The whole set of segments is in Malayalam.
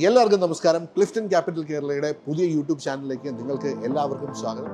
എല്ലാവർക്കും നമസ്കാരം. ക്ലിഫ്റ്റൺ ക്യാപിറ്റൽ കേരളയുടെ പുതിയ യൂട്യൂബ് ചാനലിലേക്ക് നിങ്ങൾക്ക് എല്ലാവർക്കും സ്വാഗതം.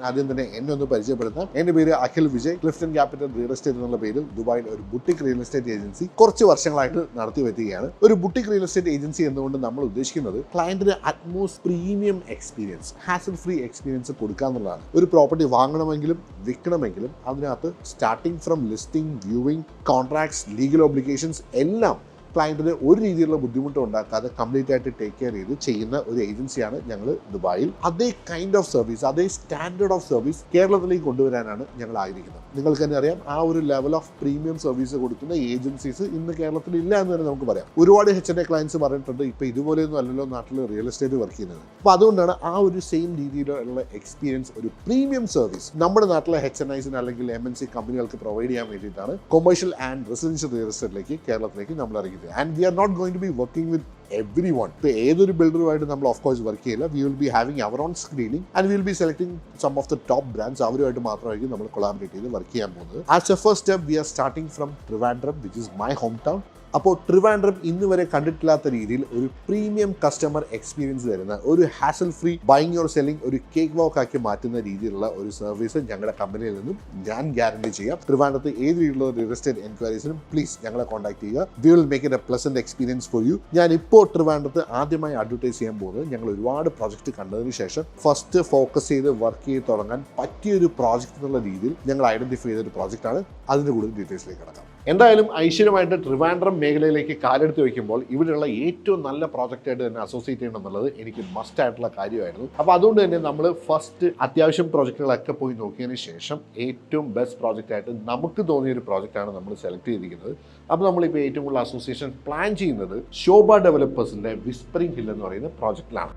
ആദ്യം തന്നെ എന്നെ ഒന്ന് പരിചയപ്പെടുത്താം. എൻ്റെ പേര് Akhil Vijay. Clifton capital real estate എന്നുള്ള പേരിൽ ദുബായിൽ ഒരു ബുട്ടിക് റിയൽ എസ്റ്റേറ്റ് ഏജൻസി കുറച്ച് വർഷങ്ങളായിട്ട് നടത്തി വരികയാണ്. ഒരു ബുട്ടിക് റിയൽ എസ്റ്റേറ്റ് ഏജൻസി എന്നുകൊണ്ട് നമ്മൾ ഉദ്ദേശിക്കുന്നത് ക്ലയന്റിന് utmost premium experience, hassle free experience കൊടുക്കുക എന്നുള്ളതാണ്. ഒരു പ്രോപ്പർട്ടി വാങ്ങണമെങ്കിലും വിൽക്കണമെങ്കിലും അതിനകത്ത് starting from listing, viewing, contracts, legal obligations എല്ലാം ക്ലയൻറ്റിന് ഒരു രീതിയിലുള്ള ബുദ്ധിമുട്ടും ഉണ്ടാക്കാതെ കംപ്ലീറ്റ് ആയിട്ട് ടേക്ക് കെയർ ചെയ്ത് ചെയ്യുന്ന ഒരു ഏജൻസിയാണ് ഞങ്ങൾ ദുബായിൽ. അതേ കൈൻഡ് ഓഫ് സർവീസ്, അതേ സ്റ്റാൻഡേർഡ് ഓഫ് സർവീസ് കേരളത്തിലേക്ക് കൊണ്ടുവരാനാണ് ഞങ്ങൾ ആഗ്രഹിക്കുന്നത്. നിങ്ങൾക്ക് തന്നെ അറിയാം, ആ ഒരു ലെവൽ ഓഫ് പ്രീമിയം സർവീസ് കൊടുക്കുന്ന ഏജൻസീസ് ഇന്ന് കേരളത്തിൽ ഇല്ല എന്ന് തന്നെ നമുക്ക് പറയാം. ഒരുപാട് HNA ക്ലയൻസ് പറഞ്ഞിട്ടുണ്ട്, ഇപ്പോൾ ഇതുപോലെയൊന്നും അല്ലല്ലോ നാട്ടിൽ റിയൽ എസ്റ്റേറ്റ് വർക്ക് ചെയ്യുന്നത്. അപ്പോൾ അതുകൊണ്ടാണ് ആ ഒരു സെയിം രീതിയിലുള്ള എക്സ്പീരിയൻസ്, ഒരു പ്രീമിയം സർവീസ് നമ്മുടെ നാട്ടിലെ HNIസിന് അല്ലെങ്കിൽ MNC കമ്പനികൾക്ക് പ്രൊവൈഡ് ചെയ്യാൻ വേണ്ടിയിട്ടാണ് കൊമേഴ്ഷ്യൽ ആൻഡ് റെസിഡൻഷ്യൽ റിയൽ എസ്റ്റേറ്റിലേക്ക് കേരളത്തിലേക്ക് നമ്മൾ ഇറങ്ങിയത്. And we are not going to be working with everyone. ഇപ്പോൾ ഏതൊരു ബിൽഡറുമായിട്ട് നമ്മൾ ഓഫ് കോഴ്സ് വർക്ക് ചെയ്യില്ല. We will be having our own screening and will be selecting some of the top brands. അവരുമായിട്ട് മാത്രമായിരിക്കും നമ്മൾ കൊളാബറേറ്റ് ചെയ്ത് വർക്ക് ചെയ്യാൻ പോകുന്നത്. As a first step we are starting from Trivandrum, which is my home town. അപ്പോൾ ട്രിവാൻഡ്രം ഇന്ന് വരെ കണ്ടിട്ടില്ലാത്ത രീതിയിൽ ഒരു പ്രീമിയം കസ്റ്റമർ എക്സ്പീരിയൻസ് തരുന്ന, ഒരു hazel free buying or selling ഒരു കേക്ക് വാക്ക് ആക്കി മാറ്റുന്ന രീതിയിലുള്ള ഒരു സർവീസ് ഞങ്ങളുടെ കമ്പനിയിൽ നിന്നും ഞാൻ ഗ്യാരണ്ടി ചെയ്യാം. ട്രിവാൻഡ്രത്ത് ഏത് രീതിയിലുള്ള റിയൽ എസ്റ്റേറ്റ് എൻക്വയറീസിനും പ്ലീസ് ഞങ്ങളെ കോൺടാക്ട് ചെയ്യുക. We will make it A pleasant experience for you. ഞാൻ ഇപ്പോൾ ട്രിവാൻഡ്രത്ത് ആദ്യമായി അഡ്വർടൈസ് ചെയ്യാൻ പോകുന്നത്, ഞങ്ങൾ ഒരുപാട് പ്രോജക്റ്റ് കണ്ടതിന് ശേഷം ഫസ്റ്റ് ഫോക്കസ് ചെയ്ത് വർക്ക് ചെയ്ത് തുടങ്ങാൻ പറ്റിയൊരു പ്രോജക്റ്റ് എന്നുള്ള രീതിയിൽ ഞങ്ങൾ ഐഡന്റിഫൈ ചെയ്തൊരു പ്രോജക്റ്റാണ്. അതിൻ്റെ കൂടുതൽ ഡീറ്റെയിൽസിലേക്ക് കടക്കാം. എന്തായാലും ഐശ്വര്യമായിട്ട് ട്രിവാൻഡ്രം മേഖലയിലേക്ക് കാലെടുത്ത് വയ്ക്കുമ്പോൾ ഇവിടെയുള്ള ഏറ്റവും നല്ല പ്രോജക്റ്റായിട്ട് തന്നെ അസോസിയേറ്റ് ചെയ്യണം എന്നുള്ളത് എനിക്ക് മസ്റ്റ് ആയിട്ടുള്ള കാര്യമായിരുന്നു. അപ്പോൾ അതുകൊണ്ട് തന്നെ നമ്മൾ ഫസ്റ്റ് അത്യാവശ്യം പ്രോജക്റ്റുകളൊക്കെ പോയി നോക്കിയതിന് ശേഷം ഏറ്റവും ബെസ്റ്റ് പ്രോജക്റ്റായിട്ട് നമുക്ക് തോന്നിയൊരു പ്രോജക്റ്റാണ് നമ്മൾ സെലക്ട് ചെയ്തിരിക്കുന്നത്. അപ്പോൾ നമ്മളിപ്പോൾ ഏറ്റവും കൂടുതൽ അസോസിയേഷൻ പ്ലാൻ ചെയ്യുന്നത് ശോഭ ഡെവലപ്പേഴ്സിൻ്റെ വിസ്പറിംഗ് ഹിൽ എന്ന് പറയുന്ന പ്രോജക്റ്റിലാണ്.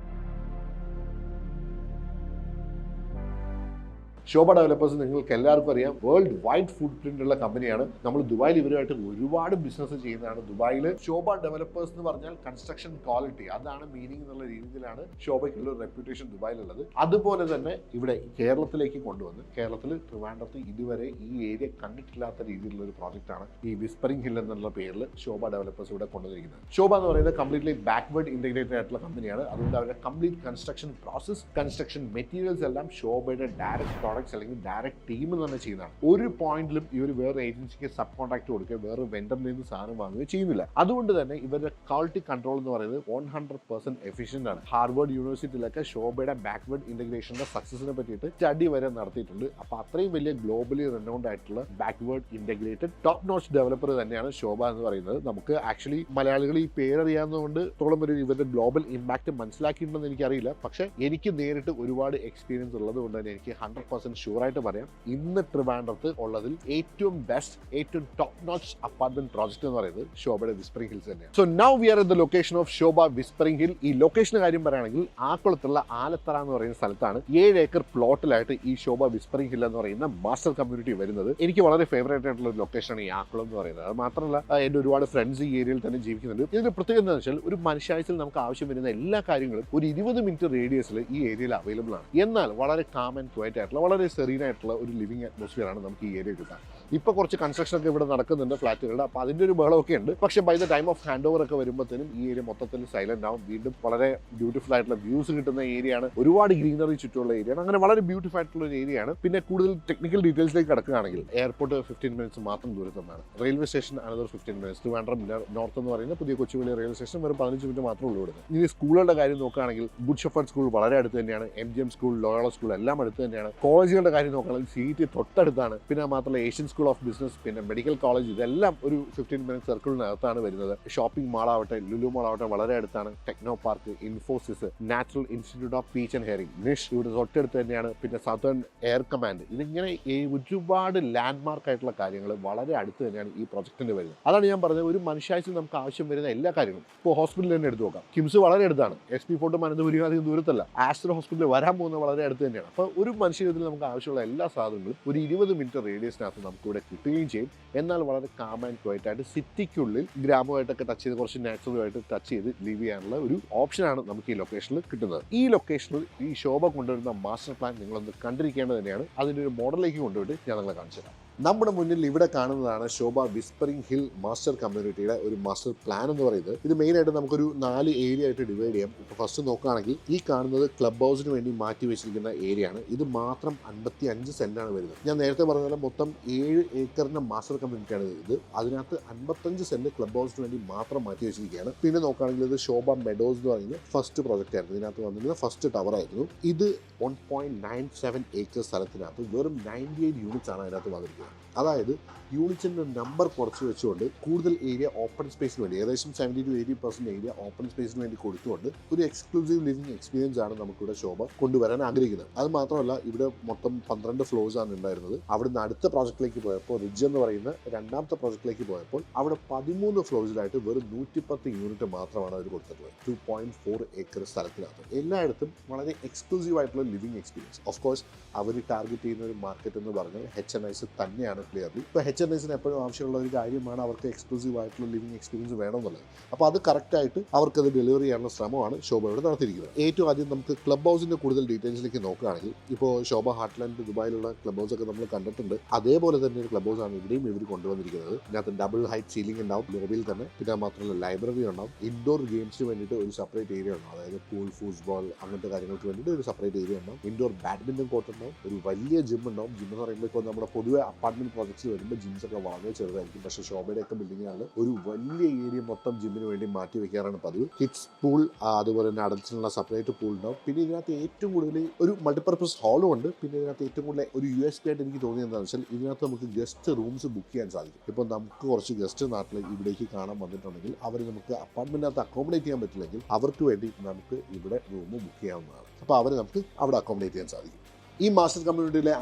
ശോഭ ഡെവലപ്പേഴ്സ് നിങ്ങൾക്ക് എല്ലാവർക്കും അറിയാം, വേൾഡ് വൈഡ് ഫുട് പ്രിന്റ് ഉള്ള കമ്പനിയാണ്. നമ്മൾ ദുബായിൽ ഇവരുമായിട്ട് ഒരുപാട് ബിസിനസ് ചെയ്യുന്നതാണ്. ദുബായിൽ ശോഭ ഡെവലപ്പേഴ്സ് എന്ന് പറഞ്ഞാൽ കൺസ്ട്രക്ഷൻ ക്വാളിറ്റി, അതാണ് മീനിങ് എന്നുള്ള രീതിയിലാണ് ശോഭയ്ക്കുള്ള ഒരു റെപ്യൂട്ടേഷൻ ദുബായിലുള്ളത്. അതുപോലെ തന്നെ ഇവിടെ കേരളത്തിലേക്ക് കൊണ്ടുവന്ന് കേരളത്തിൽ ട്രിവാൻഡ്രത്ത് ഇതുവരെ ഈ ഏരിയ കണ്ടിട്ടില്ലാത്ത രീതിയിലുള്ള ഒരു പ്രോജക്റ്റാണ് ഈ വിസ്പറിംഗ് ഹിൽ എന്നുള്ള പേരിൽ ശോഭ ഡെവലപ്പേഴ്സ് ഇവിടെ കൊണ്ടുവന്നിരിക്കുന്നത്. ശോഭ എന്ന് പറയുന്നത് കംപ്ലീറ്റ്ലി ബാക്ക്വേർഡ് ഇന്റഗ്രേറ്റഡ് ആയിട്ടുള്ള കമ്പനിയാണ്. അതുകൊണ്ട് അവരുടെ complete construction process, construction materials എല്ലാം ശോഭയുടെ ഡയറക്റ്റ് പ്രോഡക്ട്സ് അല്ലെങ്കിൽ ഡയറക്റ്റ് ടീം തന്നെ ചെയ്യുന്നതാണ്. ഒരു പോയിന്റിലും ഇവർ വേറെ ഏജൻസിക്ക് സബ് കോൺട്രാക്ട് കൊടുക്കുക, വേറെ വെണ്ടറിൽ നിന്ന് സാധനം വാങ്ങുകയോ ചെയ്യുന്നില്ല. അതുകൊണ്ട് തന്നെ ഇവരുടെ ക്വാളിറ്റി കൺട്രോൾ എന്ന് പറയുന്നത് 100% എഫിഷ്യന്റ് ആണ്. ഹാർവേർഡ് യൂണിവേഴ്സിറ്റിയിലൊക്കെ ശോഭയുടെ ബാക്ക്വേർഡ് ഇന്റഗ്രേഷന്റെ സക്സസിനെ പറ്റിയിട്ട് സ്റ്റഡി വരെ നടത്തിയിട്ടുണ്ട്. അപ്പോൾ അത്രയും വലിയ ഗ്ലോബലി റെനൗണ്ട് ആയിട്ടുള്ള backward integrated top notch developer തന്നെയാണ് ശോഭ എന്ന് പറയുന്നത്. നമുക്ക് ആക്ച്വലി മലയാളികൾ ഈ പേരറിയാവുന്നതുകൊണ്ട് തോളം ഒരു ഇവരുടെ ഗ്ലോബൽ ഇമ്പാക്ട് മനസ്സിലാക്കിയിട്ടുണ്ടെന്ന് എനിക്കറിയില്ല. പക്ഷേ എനിക്ക് നേരിട്ട് ഒരുപാട് എക്സ്പീരിയൻസ് ഉള്ളത് കൊണ്ട് തന്നെ എനിക്ക് 100% ഷുവറായിട്ട് പറയാം, ഇന്ന് ട്രിവാൻഡ്രത്ത് ഉള്ളതിൽ ഏറ്റവും ബെസ്റ്റ്, ഏറ്റവും ടോപ്പ് നോച്ച് അപ്പാർട്ട്മെന്റ് പ്രോജക്റ്റ് എന്ന് പറയുന്നത് ശോഭയുടെ വിസ്പറിംഗ് ഹിൽസ് തന്നെയാണ്. So now we are at the location of Sobha whispering hill. ഈ ലൊക്കേഷന്റെ കാര്യം പറയുകയാണെങ്കിൽ ആക്കുളത്തുള്ള ആലത്തറ എന്ന് പറയുന്ന സ്ഥലത്താണ് 7 ഏക്കർ പ്ലോട്ടിലായിട്ട് ഈ ശോഭ വിസ്പറിംഗ് ഹിൽ എന്ന് പറയുന്ന മാസ്റ്റർ കമ്മ്യൂണിറ്റി വരുന്നത്. എനിക്ക് വളരെ ഫേവറേറ്റ് ആയിട്ടുള്ള ഒരു ലൊക്കേഷനാണ് ഈ ആക്കുളം എന്ന് പറയുന്നത്. അത് മാത്രമല്ല എൻ്റെ ഒരുപാട് ഫ്രണ്ട്സ് ഈ ഏരിയയിൽ തന്നെ ജീവിക്കുന്നുണ്ട്. ഇതിന്റെ പ്രത്യേകത എന്താണെന്ന് വെച്ചാൽ, ഒരു മനുഷ്യാഴ്ചയിൽ നമുക്ക് ആവശ്യം വരുന്ന എല്ലാ കാര്യങ്ങളും ഒരു 20 മിനിറ്റ് റേഡിയസിൽ ഈ ഏരിയയിൽ അവൈലബിൾ ആണ്. എന്നാൽ വളരെ കാം ആൻഡ് ക്വയറ്റ് ആയിട്ടുള്ള, വളരെ സെറീൻ ആയിട്ടുള്ള ഒരു ലിവിംഗ് അറ്റ്മോസ്ഫിയർ ആണ് നമുക്ക് ഈ ഏരിയ കിട്ടാൻ. ഇപ്പോൾ കുറച്ച് കൺസ്ട്രക്ഷൻ ഒക്കെ ഇവിടെ നടക്കുന്നുണ്ട് ഫ്ലാറ്റുകളുടെ. അപ്പോൾ അതിൻ്റെ ഒരു ബഹളമൊക്കെ ഉണ്ട്. പക്ഷേ by the time of hand over ഒക്കെ വരുമ്പോഴത്തേനും ഈ ഏരിയ മൊത്തത്തിൽ സൈലന്റ് ആവും. വീണ്ടും വളരെ ബ്യൂട്ടിഫുൾ ആയിട്ടുള്ള വ്യൂസ് കിട്ടുന്ന ഏരിയയാണ്. ഒരുപാട് ഗ്രീനറി ചുറ്റുമുള്ള ഏരിയയാണ്. അങ്ങനെ വളരെ ബ്യൂട്ടിഫുൾ ആയിട്ടുള്ള ഒരു ഏരിയയാണ്. പിന്നെ കൂടുതൽ ടെക്നിക്കൽ ഡീറ്റെയിൽസിലേക്ക് കിടക്കുകയാണെങ്കിൽ എയർപോർട്ട് 15 മിനിറ്റ്സ് മാത്രം ദൂരത്താണ്. Railway station another 15 minutes. Trivandrum North എന്ന് പറയുന്ന പുതിയ കൊച്ചുവേളി റെയിൽവേ സ്റ്റേഷൻ വെറും 15 മിനിറ്റ് മാത്രമേ ഉള്ളൂ ഇവിടുന്ന്. ഇനി സ്കൂളുകളുടെ കാര്യം നോക്കുകയാണെങ്കിൽ ഗുഡ് ഷെഫേർഡ് സ്കൂൾ വളരെ അടുത്ത് തന്നെയാണ്. MGM സ്കൂൾ, ലോയോള സ്കൂൾ എല്ലാം അടുത്ത് തന്നെയാണ്. കോളേജുകളുടെ കാര്യം നോക്കുകയാണെങ്കിൽ CET തൊട്ടടുത്താണ്. പിന്നെ മാത്രമല്ല ഏഷ്യൻ സ്കൂൾ ഓഫ് ബിസിനസ്, പിന്നെ മെഡിക്കൽ കോളേജ്, ഇതെല്ലാം ഒരു 15 മിനിറ്റ് സർക്കിളിനകത്താണ് വരുന്നത്. ഷോപ്പിംഗ് മാൾ ആവട്ടെ, ലുലു മാൾ ആവട്ടെ വളരെ അടുത്താണ്. Technopark, Infosys, National Institute of Speech and Hearing, NISH ഇവിടെ തൊട്ടടുത്ത് തന്നെയാണ്. പിന്നെ സദേൺ എയർ കമാൻഡ്, ഇതിങ്ങനെ ഒരുപാട് ലാൻഡ് മാർക്ക് ആയിട്ടുള്ള കാര്യങ്ങൾ വളരെ അടുത്ത് തന്നെയാണ് ഈ പ്രൊജക്ടിന് വരുന്നത്. അതാണ് ഞാൻ പറഞ്ഞത്, ഒരു മനുഷ്യാഴ്ച നമുക്ക് ആവശ്യം വരുന്ന എല്ലാ കാര്യങ്ങളും ഇപ്പോൾ ഹോസ്പിറ്റലിൽ തന്നെ എടുത്തു നോക്കാം. കിംസ് വളരെ അടുത്താണ്. SP ഫോർട്ട് അനന്തപുരിയും അധികം ദൂരത്തല്ല. ആസ്ട്രോ ഹോസ്പിറ്റലിൽ വരാൻ പോകുന്നത് വളരെ അടുത്ത് തന്നെയാണ്. അപ്പോൾ ഒരു മനുഷ്യജീവിതത്തിൽ നമുക്ക് ആവശ്യമുള്ള എല്ലാ സാധനങ്ങളും ഒരു 20 മിനിറ്റ് റേഡിയസിനകത്ത് നമുക്കിവിടെ കിട്ടുകയും ചെയ്യും. എന്നാൽ വളരെ കാം ആൻഡ് ക്വയറ്റ് ആയിട്ട് സിറ്റിക്കുള്ളിൽ ഗ്രാമമായിട്ടൊക്കെ ടച്ച് ചെയ്ത് കുറച്ച് നാച്ചുറലായിട്ട് ടച്ച് ചെയ്ത് ലിവ് ചെയ്യാനുള്ള ഒരു ഓപ്ഷനാണ് നമുക്ക് ഈ ലൊക്കേഷനിൽ കിട്ടുന്നത്. ഈ ലൊക്കേഷനിൽ ഈ ശോഭ കൊണ്ടുവരുന്ന മാസ്റ്റർ പ്ലാൻ നിങ്ങളൊന്ന് കണ്ടിരിക്കേണ്ടത് തന്നെയാണ്. അതിൻ്റെ ഒരു മോഡലിലേക്ക് കൊണ്ടുപോയിട്ട് ഞാൻ നിങ്ങളെ കാണിച്ചു തരാം. നമ്മുടെ മുന്നിൽ ഇവിടെ കാണുന്നതാണ് ശോഭ വിസ്പറിംഗ് ഹിൽ മാസ്റ്റർ കമ്മ്യൂണിറ്റിയുടെ ഒരു മാസ്റ്റർ പ്ലാൻ എന്ന് പറയുന്നത്. ഇത് മെയിനായിട്ട് നമുക്കൊരു 4 ഏരിയ ആയിട്ട് ഡിവൈഡ് ചെയ്യാം. ഇപ്പോൾ ഫസ്റ്റ് നോക്കുകയാണെങ്കിൽ ഈ കാണുന്നത് ക്ലബ് ഹൗസിന് വേണ്ടി മാറ്റി വെച്ചിരിക്കുന്ന ഏരിയ ആണ്. ഇത് മാത്രം 55 സെന്റാണ് വരുന്നത്. ഞാൻ നേരത്തെ പറഞ്ഞ പോലെ മൊത്തം 7 ഏക്കറിന്റെ മാസ്റ്റർ കമ്മ്യൂണിറ്റിയാണ് ഇത്. അതിനകത്ത് 55 സെന്റ് ക്ലബ് ഹൗസിന് വേണ്ടി മാത്രം മാറ്റി വെച്ചിരിക്കുകയാണ്. പിന്നെ നോക്കുകയാണെങ്കിൽ ഇത് ശോഭ മെഡോസ് എന്ന് പറയുന്നത് ഫസ്റ്റ് പ്രോജക്റ്റ് ആയിരുന്നു. ഇതിനകത്ത് വന്നിരുന്നത് ഫസ്റ്റ് ടവർ ആയിരുന്നു. ഇത് 1.97 ഏക്കർ സ്ഥലത്തിനകത്ത് വെറും 98 യൂണിറ്റ്സ് ആണ് അതിനകത്ത് വന്നിരിക്കുന്നത്. അതായത് യൂണിറ്റ്സിൻ്റെ നമ്പർ കുറച്ച് വെച്ചുകൊണ്ട് കൂടുതൽ ഏരിയ ഓപ്പൺ സ്പേസിന് വേണ്ടി ഏകദേശം 70 to 80% ഏരിയ ഓപ്പൺ സ്പേസിന് വേണ്ടി കൊടുത്തുകൊണ്ട് ഒരു എക്സ്ക്ലൂസീവ് ലിവിംഗ് എക്സ്പീരിയൻസ് ആണ് നമുക്കിവിടെ ശോഭ കൊണ്ടുവരാൻ ആഗ്രഹിക്കുന്നത്. അത് മാത്രമല്ല ഇവിടെ മൊത്തം 12 ഫ്ലോർസ് ആണ് ഉണ്ടായിരുന്നത്. അവിടുന്ന് അടുത്ത പ്രോജക്റ്റിലേക്ക് പോയപ്പോൾ റിഡ്ജ് എന്ന് പറയുന്ന രണ്ടാമത്തെ പ്രോജക്റ്റിലേക്ക് പോയപ്പോൾ അവിടെ 13 ഫ്ലോർസിലായിട്ട് വെറും 110 യൂണിറ്റ് മാത്രമാണ് അവർ കൊടുത്തിട്ടുള്ളത്. 2.4 ഏക്കർ സ്ഥലത്തിനകത്ത് എല്ലായിടത്തും വളരെ എക്സ്ക്ലൂസീവ് ആയിട്ടുള്ള ലിവിംഗ് എക്സ്പീരിയൻസ്. ഓഫ് കോഴ്സ് അവർ ടാർഗറ്റ് ചെയ്യുന്ന ഒരു മാർക്കറ്റ് എന്ന് പറഞ്ഞാൽ HNIs തന്നെയാണ് ക്ലിയർലി. ഇപ്പോൾ HNIസിന് എപ്പോഴും ആവശ്യമുള്ള ഒരു കാര്യമാണ് അവർക്ക് എക്സ്ക്ലൂസീവ് ആയിട്ടുള്ള ലിവിംഗ് എക്സ്പീരിയൻസ് വേണമെന്നുള്ളത്. അപ്പോൾ അത് കറക്റ്റായിട്ട് അവർക്കത് ഡെലിവറി ചെയ്യാനുള്ള ശ്രമമാണ് ശോഭ ഇവിടെ നടത്തിയിരിക്കുന്നത്. ഏറ്റവും ആദ്യം നമുക്ക് ക്ലബ് ഹൗസിൻ്റെ കൂടുതൽ ഡീറ്റെയിൽസിലേക്ക് നോക്കുകയാണെങ്കിൽ ഇപ്പോൾ ശോഭ ഹാർട്ട്ലാൻഡ് ദുബായിലുള്ള ക്ലബ് ഹൗസ് ഒക്കെ നമ്മൾ കണ്ടിട്ടുണ്ട്. അതേപോലെ തന്നെ ഒരു ക്ലബ് ഹൗസ് ആണ് ഇവിടെയും ഇവർ കൊണ്ടുവന്നിരിക്കുന്നത്. ഇതിനകത്ത് ഡബിൾ ഹൈറ്റ് സീലിംഗ് ഉണ്ടാവും ലോബിയിൽ തന്നെ. പിന്നെ മാത്രമല്ല ലൈബ്രറി ഉണ്ടാവും. ഇൻഡോർ ഗെയിംസിന് വേണ്ടിയിട്ട് ഒരു സെപ്പറേറ്റ് ഏരിയ ഉണ്ടാവും. അതായത് പൂൾ, ഫുട്ബോൾ അങ്ങനത്തെ കാര്യങ്ങൾക്ക് വേണ്ടിയിട്ട് ഒരു സെപ്പറേറ്റ് ഏരിയ ഉണ്ടാവും. ഇൻഡോർ ബാഡ്മിൻ്റൺ കോർട്ട് ഉണ്ടാവും. ഒരു വലിയ ജിം ഉണ്ടാവും. ജിം എന്ന് പറയുമ്പോൾ ഇപ്പോൾ നമ്മുടെ പൊതുവെ അപ്പാർട്ട്മെന്റ് പ്രോജക്ട്സ് വരുമ്പോൾ ജിംസ് ഒക്കെ വളരെ ചെറുതായിരിക്കും. പക്ഷേ ശോഭയുടെയൊക്കെ ബിൽഡിങ്ങിലാണ് ഒരു വലിയ ഏരിയ മൊത്തം ജിമ്മിന് വേണ്ടി മാറ്റി വെക്കാറാണ് പതിവ്. കിഡ്സ് പൂൾ, അതുപോലെ തന്നെ അഡൽട്സിനുള്ള സെപ്പറേറ്റ് പൂൾ ഉണ്ടാവും. പിന്നെ ഇതിനകത്ത് ഏറ്റവും കൂടുതൽ ഒരു മൾട്ടിപർപ്പസ് ഹാളും ഉണ്ട്. പിന്നെ ഇതിനകത്ത് ഏറ്റവും കൂടുതൽ ഒരു USP ആയിട്ട് എനിക്ക് തോന്നിയത് എന്താണെന്ന് വെച്ചാൽ ഇതിനകത്ത് നമുക്ക് ഗസ്റ്റ് റൂംസ് ബുക്ക് ചെയ്യാൻ സാധിക്കും. ഇപ്പോൾ നമുക്ക് കുറച്ച് ഗസ്റ്റ് നാട്ടിൽ ഇവിടേക്ക് കാണാൻ വന്നിട്ടുണ്ടെങ്കിൽ അവർ നമുക്ക് അപ്പാർട്ട്മെന്റിനകത്ത് അക്കോമഡേറ്റ് ചെയ്യാൻ പറ്റില്ലെങ്കിൽ അവർക്ക് വേണ്ടി നമുക്ക് ഇവിടെ റൂം ബുക്ക് ചെയ്യാവുന്നതാണ്. അപ്പോൾ അവർ നമുക്ക് അവിടെ അക്കോമഡേറ്റ് ചെയ്യാൻ സാധിക്കും. ഈ മാസ്റ്റർ കമ്മ്യൂണിറ്റിയിലെ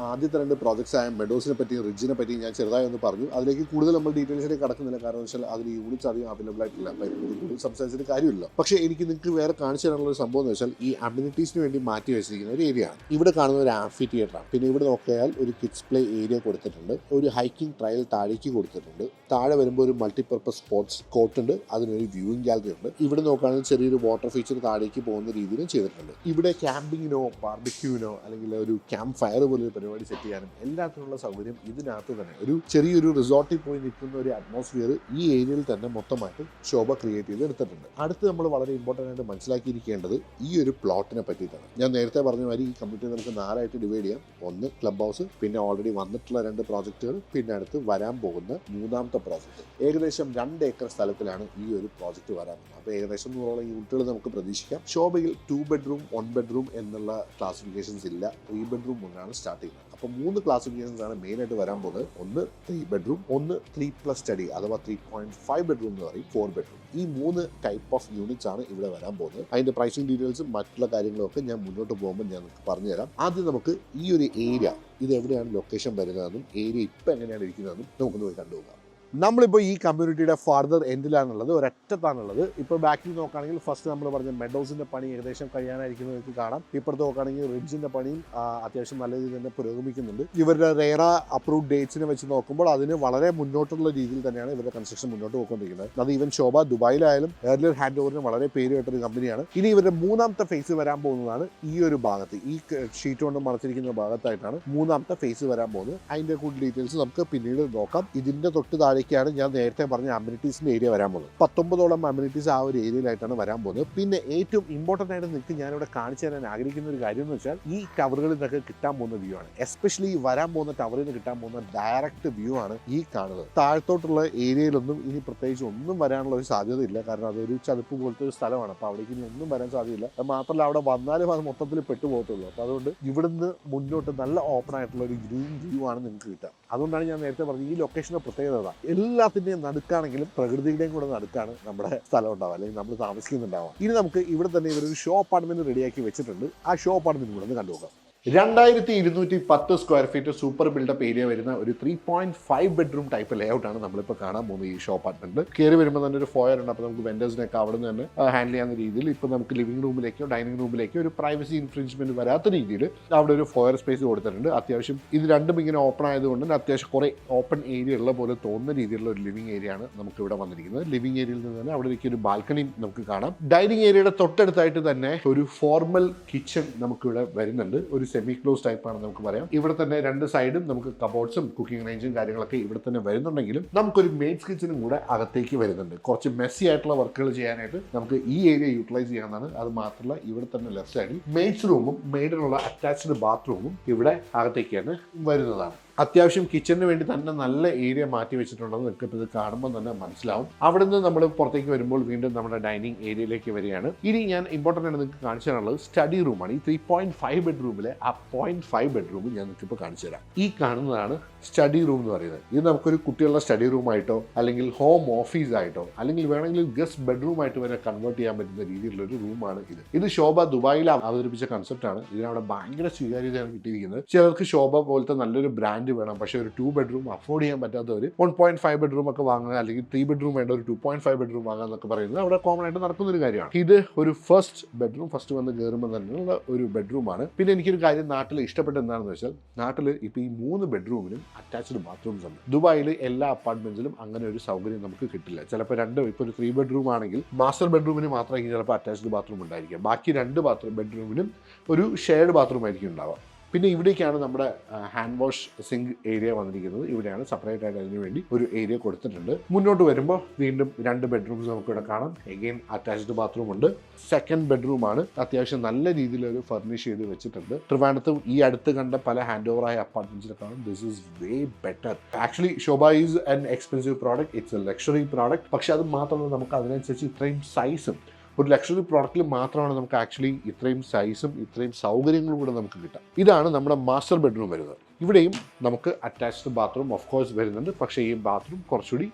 ആദ്യത്തെ 2 പ്രോജക്ട്സ് ആയ മെഡോസിനെ പറ്റിയും റിഡ്ജിനെ പറ്റിയും ഞാൻ ചെറുതായി ഒന്ന് പറഞ്ഞു. അതിലേക്ക് കൂടുതൽ നമ്മൾ ഡീറ്റെയിൽസിലേക്ക് കടക്കുന്നില്ല. കാരണം വെച്ചാൽ അതിൽ യൂണിറ്റ്സ് അധികം അവൈലബിൾ ആയിട്ടില്ല. കൂടുതൽ സംസാരിച്ചിട്ട് കാര്യമില്ല. പക്ഷേ എനിക്ക് നിങ്ങൾക്ക് വേറെ കാണിച്ചു തരാനുള്ള ഒരു സംഭവം എന്ന് വെച്ചാൽ ഈ അമ്യൂണിറ്റീസിന് വേണ്ടി മാറ്റി വെച്ചിരിക്കുന്ന ഒരു ഏരിയ ആണ്. ഇവിടെ കാണുന്ന ഒരു ആംഫി തിയേറ്റർ ആണ്. പിന്നെ ഇവിടെ നോക്കിയാൽ ഒരു കിഡ്സ് പ്ലേ ഏരിയ കൊടുത്തിട്ടുണ്ട്. ഒരു ഹൈക്കിംഗ് ട്രയൽ താഴേക്ക് കൊടുത്തിട്ടുണ്ട്. താഴെ വരുമ്പോൾ ഒരു മൾട്ടിപർപ്പസ് സ്പോർട്സ് കോർട്ട് ഉണ്ട്. അതിനൊരു വ്യൂയിങ് ഗാലറി ഉണ്ട്. ഇവിടെ നോക്കുകയാണെങ്കിൽ ചെറിയൊരു വാട്ടർ ഫീച്ചർ താഴേക്ക് പോകുന്ന രീതിയിലും ചെയ്തിട്ടുണ്ട്. ഇവിടെ ക്യാമ്പിങ്ങിനോ ബാർബിക്യൂവിനോ അല്ലെങ്കിൽ ഒരു ക്യാമ്പ് ഫയർ പോലൊരു പരിപാടി സെറ്റ് ചെയ്യാനും എല്ലാത്തിനുള്ള സൗകര്യം ഇതിനകത്ത് തന്നെ ഒരു ചെറിയൊരു റിസോർട്ടിൽ പോയി നിൽക്കുന്ന ഒരു അറ്റ്മോസ്ഫിയർ ഈ ഏരിയയിൽ തന്നെ മൊത്തമായിട്ട് ശോഭ ക്രിയേറ്റ് ചെയ്ത് എടുത്തിട്ടുണ്ട്. അടുത്ത് നമ്മൾ വളരെ ഇമ്പോർട്ടൻ്റ് ആയിട്ട് മനസ്സിലാക്കിയിരിക്കേണ്ടത് ഈ ഒരു പ്ലോട്ടിനെ പറ്റിയിട്ടാണ്. ഞാൻ നേരത്തെ പറഞ്ഞ മാതിരി ഈ കമ്മ്യൂണിറ്റി നമുക്ക് 4 ആയിട്ട് ഡിവൈഡ് ചെയ്യാം. ഒന്ന് ക്ലബ് ഹൗസ്, പിന്നെ ഓൾറെഡി വന്നിട്ടുള്ള 2 പ്രോജക്റ്റുകൾ, പിന്നെ അടുത്ത് വരാൻ പോകുന്ന 3ാമത്തെ പ്രോജക്റ്റ്. ഏകദേശം 2 ഏക്കർ സ്ഥലത്തിലാണ് ഈ ഒരു പ്രോജക്റ്റ് വരാൻ പോകുന്നത്. അപ്പോൾ ഏകദേശം 100ഓളം യൂണിറ്റുകൾ നമുക്ക് പ്രതീക്ഷിക്കാം. ശോഭയിൽ 2 ബെഡ്റൂം 1 ബെഡ്റൂം എന്നുള്ള ക്ലാസിഫിക്കേഷൻസ് ഇല്ല. 3 ബെഡ്റൂം മുതലാണ് സ്റ്റാർട്ട് ചെയ്യുന്നത്. അപ്പോൾ 3 ക്ലാസിഫിക്കേഷൻസ് ആണ് മെയിനായിട്ട് വരാൻ പോകുന്നത്. ഒന്ന് 3 ബെഡ്റൂം, ഒന്ന് 3+ സ്റ്റഡി അഥവാ 3.5 ബെഡ്റൂം എന്ന് പറയും, 4 ബെഡ്റൂം. ഈ 3 ടൈപ്പ് ഓഫ് യൂണിറ്റ്സ് ആണ് ഇവിടെ വരാൻ പോകുന്നത്. അതിൻ്റെ പ്രൈസിങ് ഡീറ്റെയിൽസും മറ്റുള്ള കാര്യങ്ങളൊക്കെ ഞാൻ മുന്നോട്ട് പോകുമ്പോൾ ഞാൻ പറഞ്ഞുതരാം. ആദ്യം നമുക്ക് ഈ ഒരു ഏരിയ ഇത് എവിടെയാണ് ലൊക്കേഷൻ വരുന്നതെന്നും ഏരിയ ഇപ്പം എങ്ങനെയാണ് ഇരിക്കുന്നതെന്നും നമുക്കൊന്ന് പോയി കണ്ടുപോകാം. നമ്മളിപ്പോൾ ഈ കമ്മ്യൂണിറ്റിയുടെ ഫാർദർ എൻഡിലാണുള്ളത്, ഒരറ്റത്താണുള്ളത്. ഇപ്പോൾ ബാക്കിൽ നോക്കുകയാണെങ്കിൽ ഫസ്റ്റ് നമ്മൾ പറഞ്ഞ മെഡോസിൻ്റെ പണി ഏകദേശം കഴിയാനായിരിക്കുന്നവർക്ക് കാണാം. ഇപ്പുറത്ത് നോക്കുകയാണെങ്കിൽ റിഡ്ജിൻ്റെ പണിയും അത്യാവശ്യം നല്ല രീതിയിൽ തന്നെ പുരോഗമിക്കുന്നുണ്ട്. ഇവരുടെ റേറ അപ്രൂവ്ഡ് ഡേറ്റ്സിനെ വെച്ച് നോക്കുമ്പോൾ അതിന് വളരെ മുന്നോട്ടുള്ള രീതിയിൽ തന്നെയാണ് ഇവരുടെ കൺസ്ട്രക്ഷൻ മുന്നോട്ട് പോയിക്കൊണ്ടിരിക്കുന്നത്. അത് ഈവൻ ശോഭ ദുബായിലായാലും ഏർലിയർ ഹാൻഡ് ഓവറിന് വളരെ പേര് കേട്ടൊരു കമ്പനിയാണ്. ഇനി ഇവരുടെ 3ാമത്തെ ഫേസ് വരാൻ പോകുന്നതാണ് ഈ ഒരു ഭാഗത്ത്, ഈ ഷീറ്റ് കൊണ്ട് മറച്ചിരിക്കുന്ന ഭാഗത്തായിട്ടാണ് 3ാമത്തെ ഫേസ് വരാൻ പോകുന്നത്. അതിൻ്റെ കൂടുതൽ ഡീറ്റെയിൽസ് നമുക്ക് പിന്നീട് നോക്കാം. ഇതിൻ്റെ തൊട്ട് താഴെ ഞാൻ നേരത്തെ പറഞ്ഞ അമ്യൂണിറ്റീസിന്റെ ഏരിയ വരാൻ പോകുന്നത്. 19ഓളം അമ്യൂണിറ്റീസ് ആ ഒരു ഏരിയയിലായിട്ടാണ് വരാൻ പോകുന്നത്. പിന്നെ ഏറ്റവും ഇമ്പോർട്ടൻ്റ് ആയിട്ട് നിങ്ങൾക്ക് ഞാനിവിടെ കാണിച്ചു തരാൻ ആഗ്രഹിക്കുന്ന ഒരു കാര്യം എന്ന് വെച്ചാൽ ഈ ടവറുകളിൽ നിന്നൊക്കെ കിട്ടാൻ പോകുന്ന വ്യൂ ആണ്. എസ്പെഷ്യലി ഈ വരാൻ പോകുന്ന ടവറിൽ നിന്ന് കിട്ടാൻ പോകുന്ന ഡയറക്റ്റ് വ്യൂ ആണ് ഈ കാണുന്നത്. താഴത്തോട്ടുള്ള ഏരിയയിലൊന്നും ഇനി പ്രത്യേകിച്ച് ഒന്നും വരാനുള്ള ഒരു സാധ്യതയില്ല. കാരണം അതൊരു ചതുപ്പ് പോലത്തെ ഒരു സ്ഥലമാണ്. അപ്പോൾ അവിടേക്ക് ഇനി ഒന്നും വരാൻ സാധ്യതയില്ല. അത് മാത്രമല്ല അവിടെ വന്നാലും അത് മൊത്തത്തിൽ പെട്ടുപോകത്തുള്ളൂ. അപ്പോൾ അതുകൊണ്ട് ഇവിടുന്ന് മുന്നോട്ട് നല്ല ഓപ്പൺ ആയിട്ടുള്ള ഒരു ഗ്രീൻ വ്യൂ ആണ് നിങ്ങൾക്ക് കിട്ടുക. അതുകൊണ്ടാണ് ഞാൻ നേരത്തെ പറഞ്ഞത് ഈ ലൊക്കേഷൻ്റെ പ്രത്യേകത എല്ലാത്തിൻ്റെയും നടുക്കാണെങ്കിലും പ്രകൃതിയുടെയും കൂടെ നടുക്കാണ് നമ്മുടെ സ്ഥലം ഉണ്ടാവുക, അല്ലെങ്കിൽ നമ്മൾ താമസിക്കുന്നുണ്ടാവുക. ഇനി നമുക്ക് ഇവിടെ തന്നെ ഇവരൊരു ഷോ അപ്പാർട്ട്മെന്റ് റെഡിയാക്കി വെച്ചിട്ടുണ്ട്. ആ ഷോ അപ്പാർട്ട്മെന്റ് കൂടെ ഒന്ന് കണ്ടുപോകാം. 2210 square feet super build-up area വരുന്ന ഒരു 3.5 ബെഡ്റൂം ടൈപ്പ് ലേഔട്ട് ആണ് നമ്മളിപ്പോൾ കാണാൻ പോകുന്നത് ഈ ഷോ അപ്പാർട്ട്മെന്റിൽ. കയറി വരുമ്പോൾ തന്നെ ഒരു ഫോയർ ഉണ്ട്. അപ്പോൾ നമുക്ക് വെൻഡേഴ്സിനൊക്കെ അവിടെ നിന്ന് തന്നെ ഹാൻഡിൽ ചെയ്യാവുന്ന രീതിയിൽ ഇപ്പോൾ നമുക്ക് ലിവിംഗ് റൂമിലേക്കോ ഡൈനിങ് റൂമിലേക്കോ ഒരു പ്രൈവസി ഇൻഫ്രിഞ്ച്മെന്റ് വരാത്ത രീതിയിൽ അവിടെ ഒരു ഫോയർ സ്പേസ് കൊടുത്തിട്ടുണ്ട്. അത്യാവശ്യം ഇത് രണ്ടും ഇങ്ങനെ ഓപ്പൺ ആയതുകൊണ്ട് തന്നെ അത്യാവശ്യം കുറേ ഓപ്പൺ ഏരിയ ഉള്ള പോലെ തോന്നുന്ന രീതിയിലുള്ള ഒരു ലിവിംഗ് ഏരിയ ആണ് നമുക്ക് ഇവിടെ വന്നിരിക്കുന്നത്. ലിവിംഗ് ഏരിയയിൽ നിന്ന് തന്നെ അവിടേക്ക് ഒരു ബാൽക്കണി നമുക്ക് കാണാം. ഡൈനിങ് ഏരിയയുടെ തൊട്ടടുത്തായിട്ട് തന്നെ ഒരു ഫോർമൽ കിച്ചൺ നമുക്കിവിടെ വരുന്നുണ്ട്. ഒരു സെമി ക്ലോസ് ടൈപ്പാണ് നമുക്ക് പറയാം. ഇവിടെ തന്നെ രണ്ട് സൈഡും നമുക്ക് കബോർഡ്സും കുക്കിംഗ് റേഞ്ചും കാര്യങ്ങളൊക്കെ ഇവിടെ തന്നെ വരുന്നുണ്ടെങ്കിലും നമുക്കൊരു മെയ്ഡ്സ് കിച്ചനും കൂടെ അകത്തേക്ക് വരുന്നുണ്ട്. കുറച്ച് മെസ്സി ആയിട്ടുള്ള വർക്കുകൾ ചെയ്യാനായിട്ട് നമുക്ക് ഈ ഏരിയ യൂട്ടിലൈസ് ചെയ്യാവുന്നതാണ്. അത് മാത്രമല്ല ഇവിടെ തന്നെ ലെഫ്റ്റ് സൈഡിൽ മെയ്ഡ്സ് റൂമും മെയ്ഡിനുള്ള അറ്റാച്ച്ഡ് ബാത്റൂമും ഇവിടെ അകത്തേക്കാണ് വരുന്നതാണ്. അത്യാവശ്യം കിച്ചണിന് വേണ്ടി തന്നെ നല്ല ഏരിയ മാറ്റി വെച്ചിട്ടുണ്ടെന്ന് നിങ്ങൾക്ക് ഇത് കാണുമ്പോൾ തന്നെ മനസ്സിലാവും. അവിടെ നിന്ന് നമ്മൾ പുറത്തേക്ക് വരുമ്പോൾ വീണ്ടും നമ്മുടെ ഡൈനിങ് ഏരിയയിലേക്ക് വരികയാണ്. ഇനി ഞാൻ ഇമ്പോർട്ടൻ്റ് ആയിട്ട് നിങ്ങൾക്ക് കാണിച്ചു തരാനുള്ളത് സ്റ്റഡി റൂമാണ്. ഈ 3.5 ബെഡ്റൂമിലെ ആ 0.5 ബെഡ്റൂം ഞാൻ നിങ്ങൾക്ക് ഇപ്പോൾ കാണിച്ചു തരാം. ഈ കാണുന്നതാണ് സ്റ്റഡി റൂം എന്ന് പറയുന്നത്. ഇത് നമുക്കൊരു കുട്ടികളുടെ സ്റ്റഡി റൂമായിട്ടോ അല്ലെങ്കിൽ ഹോം ഓഫീസായിട്ടോ അല്ലെങ്കിൽ വേണമെങ്കിൽ ഗസ്റ്റ് ബെഡ്റൂം ആയിട്ട് വരെ കൺവേർട്ട് ചെയ്യാൻ പറ്റുന്ന രീതിയിലുള്ള ഒരു റൂമാണ് ഇത്. ഇത് ശോഭ ദുബായിൽ അവതരിപ്പിച്ച കൺസെപ്റ്റാണ്. ഇതിനവിടെ ഭയങ്കര സ്വീകാര്യതയാണ് കിട്ടിയിരിക്കുന്നത്. ചിലർക്ക് ശോഭ പോലത്തെ നല്ലൊരു ബ്രാൻഡ് വേണം, പക്ഷേ ഒരു 2 ബെഡ്റൂം അഫോർഡ് ചെയ്യാൻ പറ്റാത്തവർ 1.5 ബെഡ്റൂം ഒക്കെ വാങ്ങുക, അല്ലെങ്കിൽ 3 ബെഡ്റൂം വേണ്ട ഒരു 2.5 ബെഡ്റൂം വാങ്ങുക എന്നൊക്കെ പറയുന്നത് അവിടെ കോമൺ ആയിട്ട് നടക്കുന്ന ഒരു കാര്യമാണ്. ഇത് ഒരു ഫസ്റ്റ് ബെഡ്റൂം, ഫസ്റ്റ് വന്ന് കയറുമ്പോൾ തന്നെയുള്ള ഒരു ബെഡ്റൂമാണ്. പിന്നെ എനിക്കൊരു കാര്യം നാട്ടിൽ ഇഷ്ടപ്പെട്ട എന്താണെന്ന് വെച്ചാൽ, നാട്ടിൽ ഇപ്പോൾ ഈ 3 ബെഡ്റൂമിനും അറ്റാച്ച്ഡ് ബാത്റൂംസ് ഉണ്ട്. ദുബായിൽ എല്ലാ അപ്പാർട്ട്മെന്റ്സിലും അങ്ങനെ ഒരു സൗകര്യം നമുക്ക് കിട്ടില്ല. ചിലപ്പോൾ ഇപ്പോൾ ഒരു 3 ബെഡ്റൂം ആണെങ്കിൽ മാസ്റ്റർ ബെഡ്റൂമിന് മാത്രമേ ചിലപ്പോൾ അറ്റാച്ച്ഡ് ബാത്റൂം ഉണ്ടായിരിക്കാം. ബാക്കി 2 ബെഡ്റൂമിനും ഒരു ഷെയർഡ് ബാത്റൂം ആയിരിക്കും ഉണ്ടാവുക. പിന്നെ ഇവിടേക്കാണ് നമ്മുടെ ഹാൻഡ് വാഷ് സിങ്ക് ഏരിയ വന്നിരിക്കുന്നത്. ഇവിടെയാണ് സെപ്പറേറ്റ് ആയിട്ട് അതിന് വേണ്ടി ഒരു ഏരിയ കൊടുത്തിട്ടുണ്ട്. മുന്നോട്ട് വരുമ്പോൾ വീണ്ടും 2 ബെഡ്റൂംസ് നമുക്കിവിടെ കാണാം. എഗെയിൻ അറ്റാച്ച്ഡ് ബാത്റൂം ഉണ്ട്. സെക്കൻഡ് ബെഡ്റൂമാണ്. അത്യാവശ്യം നല്ല രീതിയിൽ ഒരു ഫർണിഷ് ചെയ്ത് വെച്ചിട്ടുണ്ട്. ട്രിവാൻഡ്രത്ത് ഈ അടുത്ത് കണ്ട പല ഹാൻഡ് ഓവർ ആയ അപ്പാർട്ട്മെന്റ്സിനെക്കാളും this is way better. Actually Sobha is an expensive product, it's a luxury product. പക്ഷെ അത് മാത്രമല്ല, നമുക്ക് അതിനനുസരിച്ച് ഇത്രയും സൈസും, ഒരു ലക്ഷറി പ്രോഡക്റ്റിൽ മാത്രമാണ് നമുക്ക് ആക്ച്വലി ഇത്രയും സൈസും ഇത്രയും സൗകര്യങ്ങളും കൂടെ നമുക്ക് കിട്ടാം. ഇതാണ് നമ്മുടെ മാസ്റ്റർ ബെഡ്റൂം വരുന്നത്. ഇവിടെയും നമുക്ക് അറ്റാച്ച്ഡ് ബാത്റൂം ഓഫ് കോഴ്സ് വരുന്നുണ്ട്, പക്ഷേ ഈ ബാത്റൂം കുറച്ചുകൂടി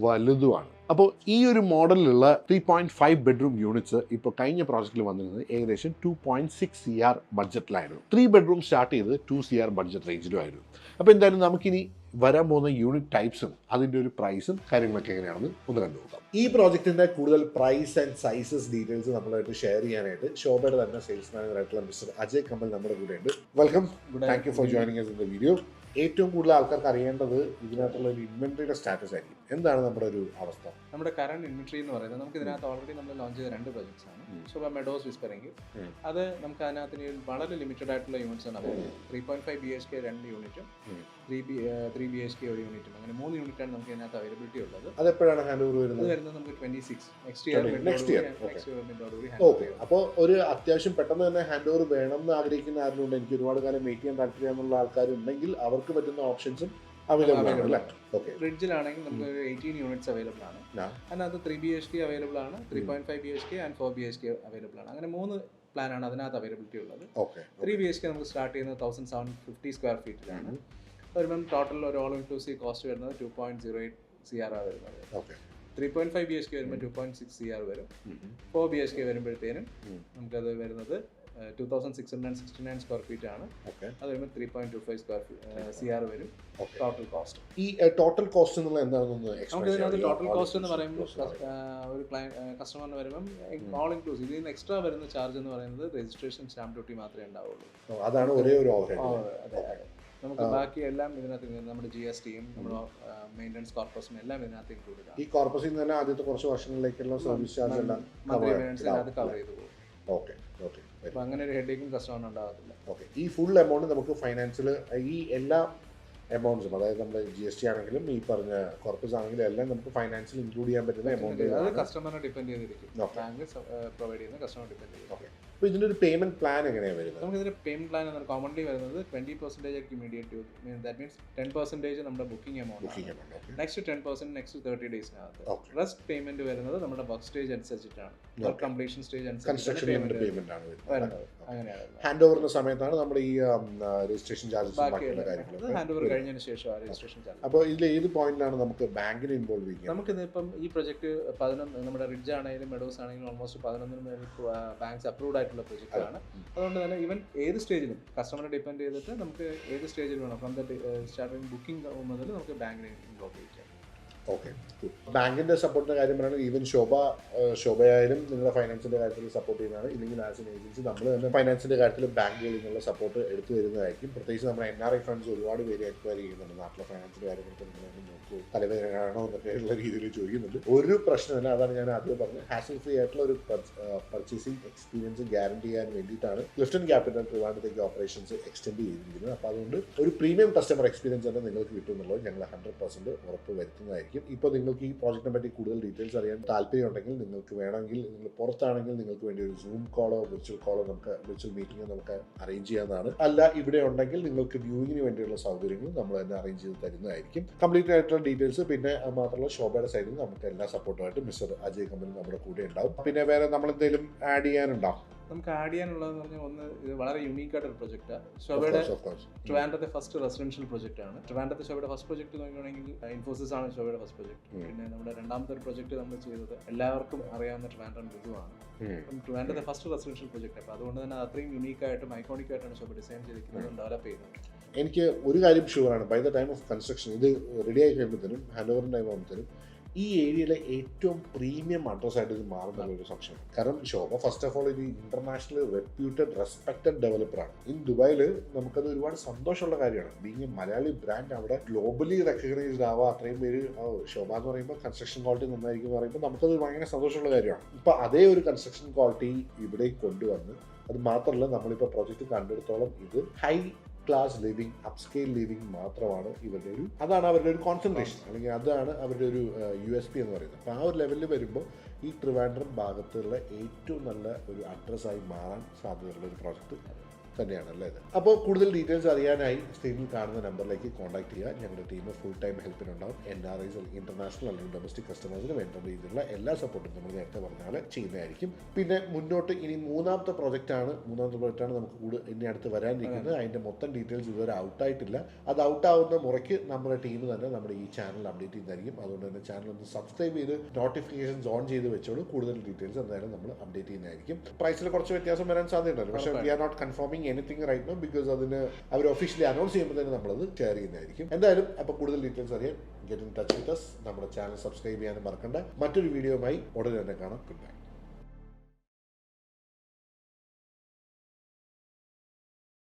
വലുതുമാണ്. അപ്പോൾ ഈ ഒരു മോഡലിലുള്ള 3.5 ബെഡ്റൂം യൂണിറ്റ്സ് ഇപ്പോൾ കഴിഞ്ഞ പ്രോജക്റ്റിൽ വന്നിരുന്നത് ഏകദേശം 2.6 CR ബഡ്ജറ്റിലായിരുന്നു. 3 ബെഡ്റൂം സ്റ്റാർട്ട് ചെയ്ത് 2 CR ബഡ്ജറ്റ് റേഞ്ചിലും ആയിരുന്നു. അപ്പോൾ എന്തായാലും നമുക്കിനി വരാൻ പോകുന്ന യൂണിറ്റ് ടൈപ്സും അതിൻ്റെ ഒരു പ്രൈസും കാര്യങ്ങളൊക്കെ എങ്ങനെയാണെന്ന് ഒന്ന് കണ്ടുനോക്കാം. ഈ പ്രോജക്റ്റിൻ്റെ കൂടുതൽ പ്രൈസ് ആൻഡ് സൈസസ് ഡീറ്റെയിൽസ് നമ്മളായിട്ട് ഷെയർ ചെയ്യാനായിട്ട് ശോഭയുടെ തന്നെ സെയിൽസ് മാനേജറായിട്ടുള്ള മിസ്റ്റർ അജയ് കമ്പൽ നമ്മുടെ കൂടെ ഉണ്ട്. Welcome, thank you for joining us in the video. ഏറ്റവും കൂടുതൽ ആൾക്കാർക്ക് അറിയേണ്ടത് ഇതിനകത്തുള്ള ഒരു ഇൻവെന്ററിയുടെ സ്റ്റാറ്റസ് ആയിരിക്കും. എന്താണ് നമ്മുടെ ഒരു അവസ്ഥ? നമ്മുടെ കറണ്ട് ഇൻവെന്ററി എന്ന് പറയുന്നത് നമുക്ക് ഇതിനകത്ത് ഓൾറെഡി നമ്മൾ ലോഞ്ച് ചെയ്ത 2 പ്രോജക്ട്സ് ആണ്. ശോഭ മെഡോസ് വിസ്പറിംഗ്, അത് നമുക്ക് അതിനകത്ത് വളരെ ലിമിറ്റഡ് ആയിട്ടുള്ള യൂണിറ്റ്സ് ആണ് അവൈലബിൾ. 3.5 BHK 2 യൂണിറ്റും 3 BHK 1 യൂണിറ്റും, അങ്ങനെ 3 യൂണിറ്റാണ് നമുക്ക് ഇതിനകത്ത് അവൈലബിലിറ്റി ഉള്ളത്. അത് എപ്പോഴാണ് ഹാൻഡ് ഓവർ വരുന്നത്? അത് വരുന്നത് നമുക്ക് 26 നെക്സ്റ്റ് ഇയർ. ഓക്കെ, അപ്പോൾ ഒരു അത്യാവശ്യം പെട്ടെന്ന് തന്നെ ഹാൻഡ് ഓവർ വേണം എന്ന് ആഗ്രഹിക്കുന്ന ആരുണ്ട്, എനിക്ക് ഒരുപാട് കാലം വെയിറ്റ് ചെയ്യാൻ താല്പര്യമുള്ള ആൾക്കാരുണ്ടെങ്കിൽ അവർക്ക് പറ്റുന്ന ഓപ്ഷൻസും അവൈലബിൾ ആണ്. ഫ്രിഡ്ജിലാണെങ്കിൽ നമുക്ക് 18 യൂണിറ്റ്സ് അവൈലബിൾ ആണ്. അതിനകത്ത് 3 BHK അവൈലബിൾ ആണ്, 3.5 BHK ആൻഡ് 4 BHK അവൈലബിൾ ആണ്. അങ്ങനെ 3 പ്ലാനാണ് അതിനകത്ത് അവൈലബിലിറ്റി ഉള്ളത്. 3 BHK നമുക്ക് സ്റ്റാർട്ട് ചെയ്യുന്നത് 1750 സ്ക്വയർ ഫീറ്റിലാണ്. വരുമ്പം ടോട്ടൽ ഒരു ഓൾ ഇൻക്ലൂസീവ് കോസ്റ്റ് വരുന്നത് 2.08 CR ആണ് വരുന്നത്. 3.5 BHK വരുമ്പോൾ 2.6 CR വരും. 4 BHK വരുമ്പോഴത്തേനും നമുക്കത് വരുന്നത് 2669 സ്ക്വയർ ഫീറ്റ് ആണ്. അത് വരുമ്പോൾ 3.25 CR വരും ടോട്ടൽ കോസ്റ്റ്. ഈ ടോട്ടൽ കോസ്റ്റ് എന്നുള്ള എന്താണെന്ന് നമുക്ക് ഇതിനകത്ത് ടോട്ടൽ കോസ്റ്റ് എന്ന് പറയുമ്പോൾ ഒരു കസ്റ്റമറിന് വരുമ്പം ഓൾ ഇൻക്ലൂസീവ് ഇതിൽ നിന്ന് എക്സ്ട്രാ വരുന്ന ചാർജ് എന്ന് പറയുന്നത് രജിസ്ട്രേഷൻ സ്റ്റാമ്പ് ഡ്യൂട്ടി മാത്രമേ ഉണ്ടാവുള്ളൂ. അതാണ് ഒരേ ഒരു അതെ. നമുക്ക് ബാക്കി എല്ലാം ഇതിനകത്ത് നമ്മുടെ GSTയും നമ്മുടെ മെയിൻ്റനൻസ് കോർപ്പസും എല്ലാം ഇതിനകത്ത് ഇൻക്ലൂഡ് ചെയ്യാം. ഈ കോർപ്പസിൽ നിന്ന് തന്നെ ആദ്യത്തെ കുറച്ച് വർഷങ്ങളിലേക്കുള്ള സർവീസ് ചാർജ് എല്ലാം ഇതിനകത്ത് കവർ ചെയ്തു പോകും. ഓക്കെ. അപ്പോൾ അങ്ങനെ ഒരു ഹെഡേക്കും കസ്റ്റമറിന് ഉണ്ടാകത്തില്ല. ഓക്കെ, ഈ ഫുൾ എമൗണ്ട് നമുക്ക് ഫൈനാൻസിൽ ഈ എല്ലാ എമൗണ്ട്സും, അതായത് നമ്മുടെ GST ആണെങ്കിലും ഈ പറഞ്ഞ കോർപ്പസ് ആണെങ്കിലും എല്ലാം നമുക്ക് ഫൈനാൻസിൽ ഇൻക്ലൂഡ് ചെയ്യാൻ പറ്റുന്ന എമൗണ്ട് അത് കസ്റ്റമറിനെ ഡിപ്പെൻഡ് ചെയ്തിരിക്കും. ബാങ്ക് പ്രൊവൈഡ് ചെയ്യുന്ന കസ്റ്റമർ ഡിപ്പെൻഡ് ചെയ്യും. ഓക്കെ, അപ്പോൾ ഇതിൻ്റെ ഒരു പേയ്മെന്റ് പ്ലാൻ എങ്ങനെയാണ് വരുന്നത്? നമുക്ക് ഇതിന്റെ പേയ്മെന്റ് പ്ലാൻ എന്ന് കോമൺലി വരുന്നത് 20% ആയിരിക്കും ഇമീഡിയറ്റ്. ദാറ്റ് മീൻസ് 10% നമ്മുടെ ബുക്കിംഗ് എമൗണ്ട്, നെക്സ്റ്റ് 10% നെക്സ്റ്റ് 30 ഡേയ്സിനകത്ത്. റെസ്റ്റ് പേയ്മെന്റ് വരുന്നത് നമ്മുടെ വർക്ക് സ്റ്റേജ് അനുസരിച്ചിട്ടാണ്, വർക്ക് കംപ്ലീഷൻ സ്റ്റേജ് അനുസരിച്ച് പേയ്മെന്റ് ആണ് വരുന്നത്. അങ്ങനെയാണ് ഹാൻഡ് ഓവറിന്റെ സമയത്താണ് നമ്മുടെ ഈ രജിസ്ട്രേഷൻ ചാർജസ് ഹാൻഡ് ഓവർ കഴിഞ്ഞതിന് ശേഷം രജിസ്ട്രേഷൻ ചാർജ്. അപ്പോൾ ഇതിൽ ഏത് പോയിന്റിലാണ് നമുക്ക് ബാങ്കിനെ ഇൻവോൾവ് ചെയ്യുന്നത്? നമുക്കിത് ഇപ്പം ഈ പ്രൊജക്ട് 11 നമ്മുടെ റിഡ്ജ് ആണെങ്കിലും മെഡോസ് ആണെങ്കിലും ഓൾമോസ്റ്റ് 11 ബാങ്ക്സ് അപ്രൂവ്ഡ് ആയിട്ടുള്ള പ്രൊജക്റ്റാണ്. അതുകൊണ്ട് തന്നെ ഈവൻ ഏത് സ്റ്റേജിലും കസ്റ്റമറെ ഡിപ്പെൻഡ് ചെയ്തിട്ട് നമുക്ക് ഏത് സ്റ്റേജിൽ വേണം, ഫ്രം ദ സ്റ്റാർട്ടിംഗ് ബുക്കിംഗ് മുതൽ നമുക്ക് ബാങ്കിനെ ഇൻവോൾവ് ചെയ്യാം. ഓക്കെ, ബാങ്കിന്റെ സപ്പോർട്ടിന്റെ കാര്യം പറയുകയാണെങ്കിൽ ഈവൻ ശോഭയായാലും നിങ്ങളുടെ ഫൈനാൻസിന്റെ കാര്യത്തിൽ സപ്പോർട്ട് ചെയ്യുന്നതാണ്. ഇല്ലെങ്കിൽ ആസ് എൻ ഏജൻസി നമ്മൾ തന്നെ ഫൈനാൻസിന്റെ കാര്യത്തിൽ ബാങ്കുകളിൽ നിന്നുള്ള സപ്പോർട്ട് എടുത്തു തരുന്നതായിരിക്കും. പ്രത്യേകിച്ച് നമ്മുടെ NRI ഫണ്ട്സ് ഒരുപാട് പേര് എൻക്വയറി ചെയ്യുന്നുണ്ട്. നാട്ടിലെ ഫൈനാൻസിന്റെ കാര്യങ്ങൾക്ക് നിങ്ങൾ നോക്കൂ, തലവേദനയാണോ എന്നൊക്കെയുള്ള രീതിയിൽ ചോദിക്കുന്നുണ്ട്. ഒരു പ്രശ്നമില്ല, അതാണ് ഞാൻ ആദ്യം പറഞ്ഞത്. ഹാസൽ ഫ്രീ ആയിട്ടുള്ള ഒരു പർച്ചേസിംഗ് എക്സ്പീരിയൻസ് ഗ്യാരണ്ടി ചെയ്യാൻ വേണ്ടിയിട്ടാണ് ക്ലിഫ്റ്റൺ ക്യാപിറ്റൽ ട്രിവാൻഡ്രത്തേക്ക് ഓപ്പറേഷൻസ് എക്സ്റ്റെൻഡ് ചെയ്തിരിക്കുന്നത്. അപ്പോൾ അതുകൊണ്ട് ഒരു പ്രീമിയം കസ്റ്റമർ എക്സ്പീരിയൻസ് തന്നെ നിങ്ങൾക്ക് കിട്ടുമെന്നുള്ളത് ഞങ്ങൾ 100% ഉറപ്പ് വരുത്തുന്നതായിരിക്കും. ഇപ്പോൾ നിങ്ങൾക്ക് ഈ പ്രോജക്റ്റിനെ പറ്റി കൂടുതൽ ഡീറ്റെയിൽസ് അറിയാൻ താല്പര്യം ഉണ്ടെങ്കിൽ, നിങ്ങൾക്ക് വേണമെങ്കിൽ, നിങ്ങൾ പുറത്താണെങ്കിൽ നിങ്ങൾക്ക് വേണ്ടി ഒരു സൂം കോളോ വിർച്വൽ കോളോ വിർച്വൽ മീറ്റിംഗോ നമുക്ക് അറേഞ്ച് ചെയ്യാവുന്നതാണ്. അല്ല ഇവിടെ ഉണ്ടെങ്കിൽ നിങ്ങൾക്ക് വ്യൂയിങ്ങിന് വേണ്ടിയുള്ള സൗകര്യങ്ങളും നമ്മൾ തന്നെ അറേഞ്ച് ചെയ്ത് തരുന്നതായിരിക്കും. കംപ്ലീറ്റ് ആയിട്ടുള്ള ഡീറ്റെയിൽസ്, പിന്നെ മാത്രമല്ല ശോഭയുടെ സൈഡിൽ നിന്ന് നമുക്ക് എല്ലാ സപ്പോർട്ടുമായിട്ട് മിസ്റ്റർ അജയ് കമ്പനി നമ്മുടെ കൂടെ ഉണ്ടാവും. പിന്നെ വേറെ നമ്മൾ എന്തെങ്കിലും ആഡ് ചെയ്യാനുണ്ടാവും? നമുക്ക് ആഡ് ചെയ്യാനുള്ളതെന്ന് പറഞ്ഞാൽ ഒന്ന്, ഇത് വളരെ യുണീക്ക് ആയിട്ടൊരു പ്രൊജക്റ്റാണ്. ശോഭയുടെ ട്രിവാൻഡ്രത്തെ ഫസ്റ്റ് റെസിഡൻഷ്യൽ പ്രൊജക്റ്റ് ആണ്. ട്രിവാൻഡ്രത്തെ ശോഭയുടെ ഫസ്റ്റ് പ്രൊജക്ട് നോക്കുകയാണെങ്കിൽ ഇൻഫോസിസ് ആണ് ശോഭയുടെ ഫസ്റ്റ് പ്രൊജക്ട്. പിന്നെ നമ്മുടെ രണ്ടാമത്തെ ഒരു പ്രൊജക്ട് നമ്മൾ ചെയ്തത് എല്ലാവർക്കും അറിയാവുന്ന ട്രിവാൻഡ്രം ലുലുവാണ്. ട്രിവാൻഡ്രത്തെ ഫസ്റ്റ് റെസിഡൻഷ്യൽ പ്രൊജക്ട്. അപ്പോൾ അതുകൊണ്ട് തന്നെ അത്രയും യുണീക്ക് ആയിട്ടും ഐക്കോണിക് ആയിട്ടാണ് ശോഭ ഡിസൈൻ ചെയ്തിരിക്കുന്നതും ഡെവലപ്പ് ചെയ്യുന്നത്. എനിക്ക് ഒരു കാര്യം ഷുവറാണ്, by the time of construction ഇത് റെഡി ആയി കഴിയുമ്പോഴത്തേനും, ഹാൻഡ് ഓവറിൻ്റെ ടൈം ആകുമ്പോഴത്തേനും ഈ ഏരിയയിലെ ഏറ്റവും പ്രീമിയം അഡ്രസ്സായിട്ട് ഇത് മാറുന്നൊരു സംശയം. കാരണം ശോഭ ഫസ്റ്റ് ഓഫ് ഓൾ ഒരു ഇന്റർനാഷണൽ റെപ്യൂട്ടഡ് റെസ്പെക്റ്റഡ് ഡെവലപ്പറാണ്. ഇൻ ദുബായിൽ നമുക്കത് ഒരുപാട് സന്തോഷമുള്ള കാര്യമാണ്. ബീങ് എ മലയാളി ബ്രാൻഡ് അവിടെ ഗ്ലോബലി റെക്കഗ്നൈസ്ഡ് ആവുക, അത്രയും പേര് ശോഭ എന്ന് പറയുമ്പോൾ കൺസ്ട്രക്ഷൻ ക്വാളിറ്റി നന്നായിരിക്കും എന്ന് പറയുമ്പോൾ നമുക്കത് ഭയങ്കര സന്തോഷമുള്ള കാര്യമാണ്. ഇപ്പം അതേ ഒരു കൺസ്ട്രക്ഷൻ ക്വാളിറ്റി ഇവിടെ കൊണ്ടുവന്ന്, അത് മാത്രമല്ല നമ്മളിപ്പോൾ പ്രോജക്റ്റ് കണ്ടെടുത്തോളം ഇത് high class living, upscale living മാത്രമാണ് ഇവരുടെ അതാണ് അവരുടെ ഒരു കോൺസെൻട്രേഷൻ, അല്ലെങ്കിൽ അതാണ് അവരുടെ ഒരു USP എന്ന് പറയുന്നത്. അപ്പോൾ ആ ഒരു ലെവലിൽ വരുമ്പോൾ ഈ ട്രിവാൻഡ്രം ഭാഗത്തുള്ള ഏറ്റവും നല്ല ഒരു അഡ്രസ്സായി മാറാൻ സാധ്യതയുള്ള ഒരു പ്രോജക്റ്റ് തന്നെയാണ് അല്ലേ ഇത്. അപ്പോൾ കൂടുതൽ ഡീറ്റെയിൽസ് അറിയാനായി സ്ക്രീനിൽ കാണുന്ന നമ്പറിലേക്ക് കോൺടാക്ട് ചെയ്യുക. ഞങ്ങളുടെ ടീം ഫുൾ ടൈം ഹെൽപ്പിനുണ്ടാവും. NRIs ഇന്റർനാഷണൽ അല്ലെങ്കിൽ ഡൊമസ്റ്റിക് കസ്റ്റമേഴ്സിന് വേണ്ട രീതിയിലുള്ള എല്ലാ സപ്പോർട്ടും നമ്മൾ നേരത്തെ പറഞ്ഞാൽ ചെയ്യുന്നതായിരിക്കും. പിന്നെ മുന്നോട്ട് ഇനി മൂന്നാമത്തെ പ്രോജക്റ്റാണ് നമുക്ക് ഇനി അടുത്ത് വരാനിരിക്കുന്നത്. അതിൻ്റെ മൊത്തം ഡീറ്റെയിൽസ് ഇതുവരെ ഔട്ടായിട്ടില്ല. അത് ഔട്ടാവുന്ന മുറയ്ക്ക് നമ്മുടെ ടീം തന്നെ നമ്മുടെ ഈ ചാനൽ അപ്ഡേറ്റ് ചെയ്യുന്നതായിരിക്കും. അതുകൊണ്ട് തന്നെ ചാനൽ ഒന്ന് സബ്സ്ക്രൈബ് ചെയ്ത് നോട്ടിഫിക്കേഷൻസ് ഓൺ ചെയ്ത് വെച്ചോളൂ. കൂടുതൽ ഡീറ്റെയിൽസ് എന്തായാലും നമ്മൾ അപ്ഡേറ്റ് ചെയ്യുന്നതായിരിക്കും. പ്രൈസിൽ കുറച്ച് വ്യത്യാസം വരാൻ സാധ്യതയുണ്ടല്ലോ, പക്ഷേ we are not confirming anything right now because അതിന് അവർ ഒഫീഷ്യലി അനൗൺസ് ചെയ്യുമ്പോൾ തന്നെ നമ്മളത് ഷെയർ ചെയ്യുന്നതായിരിക്കും. എന്തായാലും അപ്പോൾ കൂടുതൽ ഡീറ്റെയിൽസ് അറിയാൻ get in touch with us. നമ്മുടെ ചാനൽ സബ്സ്ക്രൈബ് ചെയ്യാനും മറക്കണ്ട. മറ്റൊരു വീഡിയോയുമായി ഉടനെ തന്നെ കാണാം. Good bye.